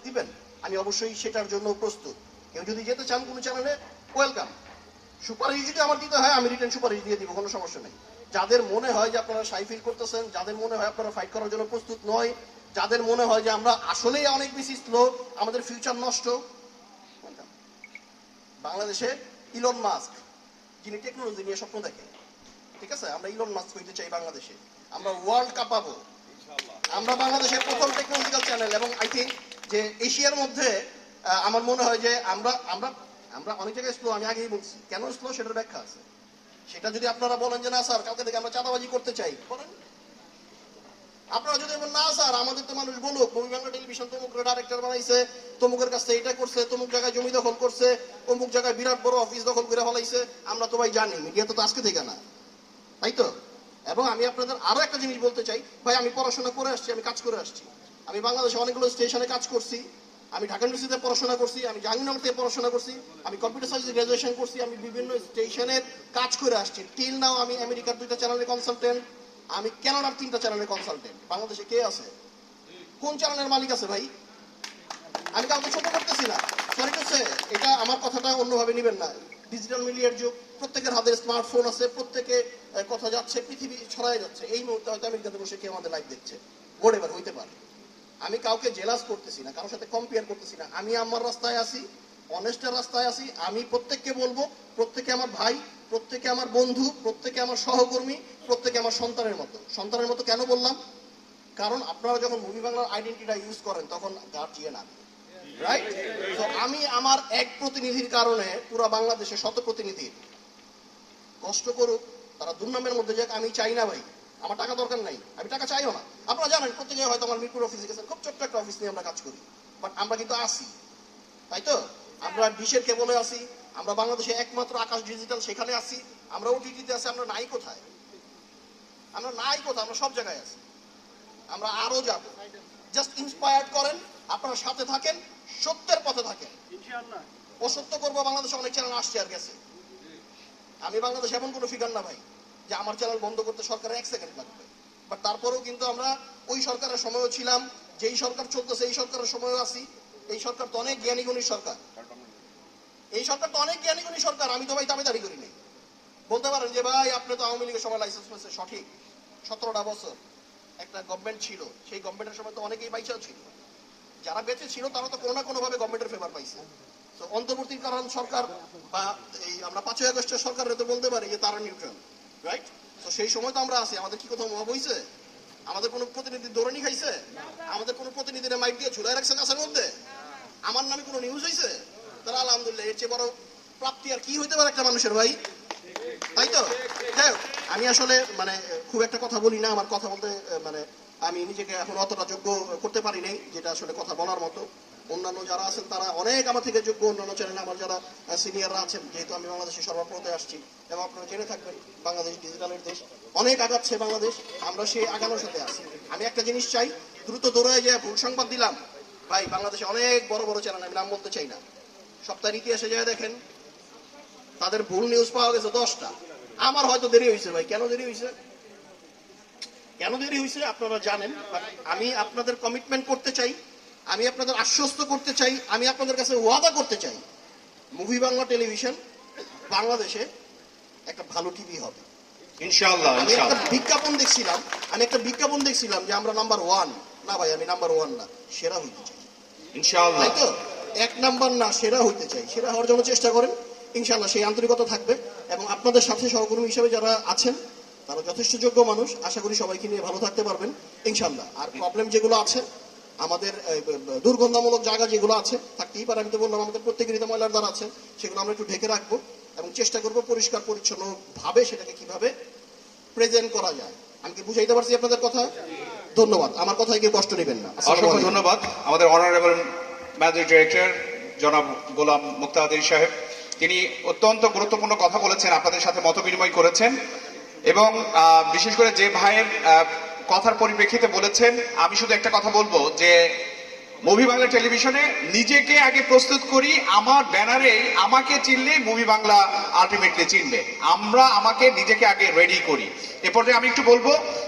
দিবেন, আমি অবশ্যই সেটার জন্য প্রস্তুত। কেউ যদি যেতে চান কোনো চ্যানেলে, ওয়েলকাম। সুপারিশ যদি আমার দিতে হয় আমি রিটার্ন সুপারিশ দিয়ে দিব, কোনো সমস্যা নেই। যাদের মনে হয় যে আপনারা সাই ফিল করতেছেন, যাদের মনে হয় আপনারা ফাইট করার জন্য প্রস্তুত নয়, যাদের মনে হয় যে আমরা আসলেই অনেক বেশি স্লো, আমাদের ফিউচার নষ্ট, বাংলাদেশে ইলন মাস্ক যিনি টেকনোলজি নিয়ে স্বপ্ন দেখেন, ঠিক আছে, আমরা ইলন মাস্ক হইতে চাই বাংলাদেশে, আমরা ওয়ার্ল্ড কাঁপাবো, আমরা বাংলাদেশের প্রথম টেকনোলজিক্যাল চ্যানেল। এবং আই থিঙ্ক যে এশিয়ার মধ্যে আমার মনে হয় যে আমরা আমরা আমরা অনেক জায়গায় স্লো, আমি আগেই বলছি কেন স্লো সেটার ব্যাখ্যা আছে। সেটা যদি আপনারা বলেন যে না স্যার কালকে থেকে আমরা চাঁদাবাজি করতে চাই, বলেন। আপনারা যদি বলেন না স্যার আমাদের তো মানুষ বলুক মুভি বাংলা টেলিভিশন তমুক ডাইরেক্টর বানাইছে, তমুকের কাছে এটা করছে, তমুক জায়গায় জমি দখল করছে, অমুক জায়গায় বিরাট বড় অফিস দখল করে ফলাইছে, আমরা তো ভাই জানি, মিডিয়া তো আজকে থেকে না, তাই তো। এবং আমি আপনাদের আরো একটা জিনিস বলতে চাই, ভাই আমি পড়াশোনা করে আসছি, আমি কাজ করে আসছি, আমি বাংলাদেশে অনেকগুলো স্টেশনে কাজ করছি, আমি ঢাকা ইউনিভার্সিটিতে পড়াশোনা করছি, আমি জাহাঙ্গীরনগর থেকে পড়াশোনা করছি, আমি কম্পিউটার সায়েন্সে গ্রাজুয়েশন করছি, আমি বিভিন্ন স্টেশনের কাজ করে আসছি। টিল নাও আমি আমেরিকার 2টা চ্যানেলের কনসালটেন্ট, আমি কানাডার 3টা চ্যানেলের কনসালটেন্ট। বাংলাদেশে কে আছে, কোন চ্যানেলের মালিক আছে ভাই? আমি কাউকে ছোট করতেছি না, সরি টু সে, এটা আমার কথাটা অন্যভাবে নেবেন না। ডিজিটাল মিডিয়ার যুগ, প্রত্যেকের হাতে স্মার্টফোন আছে, প্রত্যেকে কথা যাচ্ছে, পৃথিবী ছড়ায় যাচ্ছে। এই মুহূর্তে হয়তো আমেরিকাতে বসে কেউ আমাদের লাইভ দেখছে, হোয়াট এভার হইতে পারে। আমি কাউকে জেলাস করতেছি না, কারোর সাথে কম্পেয়ার করতেছি না, আমি আমার রাস্তায় আছি, অনেস্টের রাস্তায় আছি। আমি প্রত্যেককে বলবো প্রত্যেকে আমার ভাই, প্রত্যেকে আমার বন্ধু, প্রত্যেকে আমার সহকর্মী, প্রত্যেকে আমার সন্তানের মতো। সন্তানের মতো কেন বললাম? কারণ আপনারা যখন মুভি বাংলার আইডেন্টিটিটা ইউজ করেন তখন গার্জিয়ান আমি, রাইট? তো আমি আমার এক প্রতিনিধির কারণে পুরো বাংলাদেশে শত প্রতিনিধি কষ্ট করুক, তারা দুর্নামের মধ্যে যাক, আমি চাই না ভাই। আমার টাকা দরকার নাই, আমি টাকা চাইও না। আপনারা জানেন প্রত্যেকে হয়তো আমার মিরপুর অফিসে গেছেন, খুব ছোট্ট একটা অফিস নিয়ে আমরা কাজ করি, বাট আমরা কিন্তু আসি, তাই তো। আমরা ডিশের কেবলে আসি, আমরা বাংলাদেশে একমাত্র আকাশ ডিজিটাল সেখানে আসি, আমরা ওটিটিতে আছি, আমরা নাই কোথায়, আমরা নাই কোথায়, আমরা সব জায়গায় আছি, আমরা আরো যাব। জাস্ট ইন্সপায়ার্ড করেন, আপনারা সাথে থাকেন, সত্যের পথে থাকেন, অসত্য করবো। বাংলাদেশে অনেক চ্যানেল আসছে আর গেছে, আমি বাংলাদেশে এমন কোনো ফিগার না ভাই যে আমার চ্যানেল বন্ধ করতে সরকারের 1 সেকেন্ড লাগবে। বাট তারপরেও কিন্তু আমরা ওই সরকারের সময়ও ছিলাম, যেই সরকার চলতেছে এই সরকারের সময়ও আছি। এই সরকার তো অনেক জ্ঞানীগুণী সরকার, এই সরকার তো অনেক জ্ঞানীগুণী সরকার। আমি তো ভাই দাবি করি নাই। বলতে পারেন যে ভাই আপনি তো আওয়ামী লীগের সময় লাইসেন্স পেয়েছে, সঠিক, 17টা বছর একটা গভর্নমেন্ট ছিল, সেই গভর্নমেন্টের সময় তো অনেকেই বাইচাও ছিল, যারা বেঁচে ছিল তারা তো কোনো না কোনো ভাবে গভর্নমেন্টের ফেভার পাইছে। তো অন্তর্বর্তীকালীন সরকার বা এই আমরা 5ই আগস্টের সরকারের তো বলতে পারি যে তারা নিউট্রাল, রাইট? তো সেই সময় তো আমরা আছি, আমাদের কি কোথাও মহাব হয়েছে? আমাদের কোনো প্রতিনিধি দৌড়ানি খাইছে? আমাদের কোনো প্রতিনিধিরা মাইক দিয়ে ঝুলাই রাখছে কাছের মধ্যে? আমার নামে কোনো নিউজ হয়েছে? তারা আলহামদুলিল্লাহ, এর চেয়ে বড় প্রাপ্তি আর কি হইতে পারে একটা মানুষের ভাই, তাই তো। যাই হোক, আমি আসলে মানে খুব একটা কথা বলি না, আমার কথা বলতে মানে আমি নিজেকে এখন অতটা যোগ্য করতে পারি নাই যেটা আসলে কথা বলার মতো। অন্যান্য যারা আছেন তারা অনেক আমার থেকে যোগ্য, অন্যান্য চ্যানেলে আমার যারা সিনিয়ররা আছেন, যেহেতু আমি বাংলাদেশের সর্বপ্রথমে আসছি, এবং আপনারা জেনে থাকবেন বাংলাদেশ ডিজিটালের দেশ, অনেক আগাচ্ছে বাংলাদেশ, আমরা সেই আগানোর সাথে আছি। আমি একটা জিনিস চাই, দ্রুত দৌড়ায় যে ভুল সংবাদ দিলাম ভাই, বাংলাদেশে অনেক বড় বড় চ্যানেল, আমি নাম বলতে চাই না, সপ্তাহের ইতিহাসে যায় দেখেন তাদের ভুল নিউজ পাওয়া গেছে 10টা। আমার হয়তো দেরি হয়েছে ভাই, কেন দেরি হয়েছে, কেন দেরি হয়েছে আপনারা জানেন। আমি আপনাদের কমিটমেন্ট করতে চাই, আমি আপনাদের আশ্বস্ত করতে চাই, আমি আপনাদের কাছে ওয়াদা করতে চাই, মুভি বাংলা টেলিভিশন বাংলাদেশে একটা ভালো টিভি হবে ইনশাআল্লাহ। আমি একটা বিজ্ঞাপন দেখছিলাম যে আমরা নাম্বার 1 না ভাই, আমি নাম্বার 1 না, সেরা হইতে চাই ইনশাআল্লাহ, তাই তো। 1 নাম্বার না, সেরা হইতে চাই, সেরা হওয়ার জন্য চেষ্টা করেন ইনশাআল্লাহ। সেই আন্তরিকতা থাকবে, এবং আপনাদের সাথে সহকর্মী হিসেবে যারা আছেন তারা যথেষ্ট যোগ্য মানুষ, আশা করি সবাইকে নিয়ে ভালো থাকতে পারবেন ইনশাআল্লাহ। আর প্রবলেম যেগুলো আছে, আমাদের দুর্গন্ধমূলক জায়গা যেগুলো আছে থাকতেই পারে, আমি তো বললাম আমাদের প্রত্যেকেরই তো ময়লার দ্বার আছে, সেগুলো আমরা একটু ঢেকে রাখবো এবং চেষ্টা করবো পরিষ্কার পরিচ্ছন্ন ভাবে সেটাকে কিভাবে প্রেজেন্ট করা যায়। আমি কি বুঝাইতে পারছি আপনাদের কথা? ধন্যবাদ, আমার কথায় কেউ কষ্ট নেবেন না। অসংখ্য ধন্যবাদ আমাদের অনারেবল ম্যানেজিং ডিরেক্টর জনাব গোলাম মুক্তাদির সাহেব। তিনি অত্যন্ত গুরুত্বপূর্ণ কথা বলেছেন, আপনাদের সাথে মত বিনিময় করেছেন, এবং বিশেষ করে যে ভাইয়ের কথার পরিপ্রেক্ষিতে বলেছেন, আমি শুধু একটা কথা বলবো যে মুভি বাংলা টেলিভিশনে নিজেকে আগে প্রস্তুত করি, আমার ব্যানারে আমাকে চিনলে মুভি বাংলা আলটিমেটলি চিনবে। আমরা আমাকে নিজেকে আগে রেডি করি। এ পর্যায়ে আমি একটু বলবো